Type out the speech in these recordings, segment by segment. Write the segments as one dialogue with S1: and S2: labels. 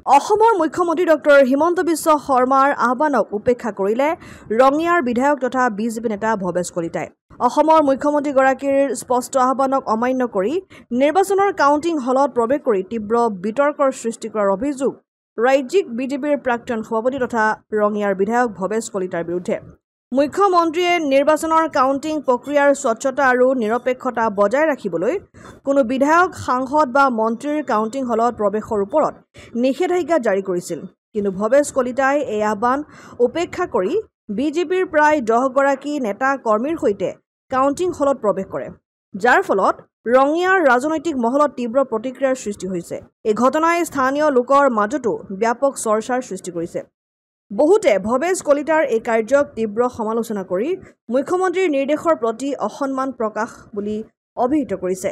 S1: অসমৰ মুখ্যমন্ত্ৰী ডক্টৰ হিমন্ত বিশ্ব শৰ্মাৰ আহ্বানক উপেক্ষা কৰিলে ৰঙিয়াৰ বিধায়ক তথা বিজেপি নেতা ভৱেশ কলিতাই। অসমৰ মুখ্যমন্ত্ৰীগৰাকীৰ স্পষ্ট আহ্বানক অমান্য কৰি নিৰ্বাচনৰ কাউণ্টিং হলত প্ৰৱেশ কৰি তীব্ৰ বিতৰ্কৰ সৃষ্টি কৰাৰ অভিযোগ ৰাজ্যিক বিজেপিৰ প্ৰাক্তন সভাপতি তথা ৰঙিয়াৰ বিধায়ক ভৱেশ কলিতাৰ বিৰুদ্ধে। মুখ্যমন্ত্ৰীয়ে নিৰ্বাচনৰ কাউণ্টিং প্ৰক্ৰিয়াৰ স্বচ্ছতা আৰু নিৰপেক্ষতা বজাই ৰাখিবলৈ কোনো বিধায়ক সাংসদ বা মন্ত্ৰীৰ কাউণ্টিং হলত প্ৰৱেশৰ ওপৰত নিষেধাজ্ঞা জাৰি কৰিছিল। কিন্তু ভৱেশ কলিতাই এই আহ্বান উপেক্ষা কৰি বিজেপিৰ প্ৰায় 10 গৰাকী নেতা কৰ্মীৰ সৈতে কাউণ্টিং হলত প্ৰৱেশ কৰে, যাৰ ফলত ৰঙিয়াৰ ৰাজনৈতিক মহলত তীব্ৰ প্ৰতিক্ৰিয়াৰ সৃষ্টি হৈছে। এই ঘটনাই স্থানীয় লোকৰ মাজতো ব্যাপক চৰ্চাৰ সৃষ্টি কৰিছে। বহুতে ভৱেশ কলিতাৰ এই কাৰ্যক তীব্ৰ সমালোচনা কৰি মুখ্যমন্ত্ৰীৰ নিৰ্দেশৰ প্ৰতি অসন্মান প্ৰকাশ বুলি অভিহিত কৰিছে।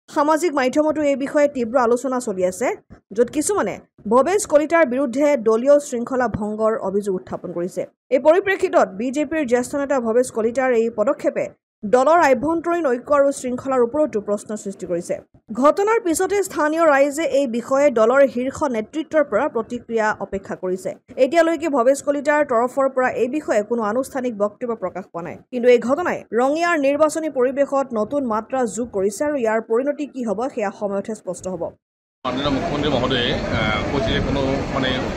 S1: সামাজিক মাধ্যমতো এই বিষয়ে তীব্ৰ আলোচনা চলি আছে, য'ত কিছুমানে ভৱেশ কলিতাৰ বিৰুদ্ধে দলীয় শৃংখলা ভংগৰ অভিযোগ উত্থাপন কৰিছে। এই পৰিপ্ৰেক্ষিতত বিজেপিৰ জ্যেষ্ঠ নেতা ভৱেশ কলিতাৰ এই পদক্ষেপে দলৰ আভ্যন্তৰীণ ঐক্য আৰু শৃংখলাৰ ওপৰতো প্ৰশ্ন সৃষ্টি কৰিছে। ঘটনাৰ পিছতে স্থানীয় ৰাইজে এই বিষয়ে দলৰ শীৰ্ষ নেতৃত্বৰ পৰা প্ৰতিক্ৰিয়া অপেক্ষা কৰিছে। এতিয়ালৈকে ভৱেশ কলিতাৰ তৰফৰ পৰা এই বিষয়ে কোনো আনুষ্ঠানিক বক্তব্য প্ৰকাশ পোৱা নাই। কিন্তু এই ঘটনাই ৰঙিয়াৰ নিৰ্বাচনী পৰিৱেশত নতুন মাত্ৰা যোগ কৰিছে আৰু ইয়াৰ পৰিণতি কি হ'ব সেয়া সময়তহে স্পষ্ট হ'ব।
S2: মাননীয় মুখ্যমন্ত্ৰী মহোদয়ে কৈছে যে কোনো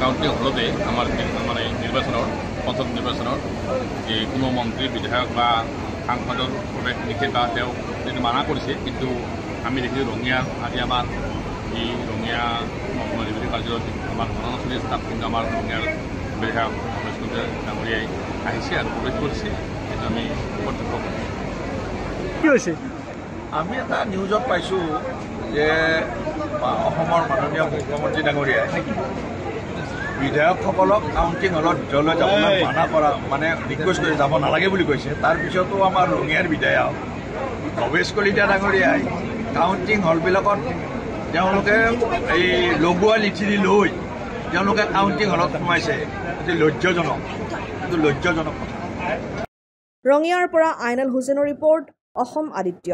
S2: কাউণ্টিং হলতে আমাৰ নিৰ্বাচনৰ পঞ্চায়ত নিৰ্বাচনৰ যে কোনো মন্ত্ৰী বিধায়ক বা সাংসদৰ প্ৰৱেশ নিষেধ বা তেওঁ যিটো মানা কৰিছে। কিন্তু আমি দেখিছোঁ ৰঙিয়াত আজি আমাৰ এই ৰঙিয়া নিৰ্বাচনী কাৰ্যালয়ত আমাৰ গণনা চলি আছে। তাত কিন্তু আমাৰ ৰঙিয়াৰ বিধায়ক ভৱেশ কলিতা ডাঙৰীয়াই আহিছে আৰু প্ৰৱেশ কৰিছে। সেইটো আমি প্ৰত্যক্ষ কৰিছোঁ।
S3: কি হৈছে?
S4: আমি এটা নিউজত পাইছোঁ যে অসমৰ মাননীয় মুখ্যমন্ত্ৰী ডাঙৰীয়াই বিধায়কসকলক কাউণ্টিং হলত ভিতৰলৈ যাবলৈ মানা কৰা ৰিকুৱেষ্ট কৰি যাব নালাগে বুলি কৈছে। তাৰপিছতো আমাৰ ৰঙিয়াৰ বিধায়ক ভৱেশ কলিতা ডাঙৰীয়াই কাউণ্টিং হলবিলাকত তেওঁলোকে এই লগোৱা লিখিৰি লৈ তেওঁলোকে কাউণ্টিং হলত সোমাইছে। এইটো লজ্জাজনক, এইটো লজ্জাজনক কথা।
S1: ৰঙিয়াৰ পৰা আইনাল হুছেইনৰ ৰিপৰ্ট, অসম আদিত্য।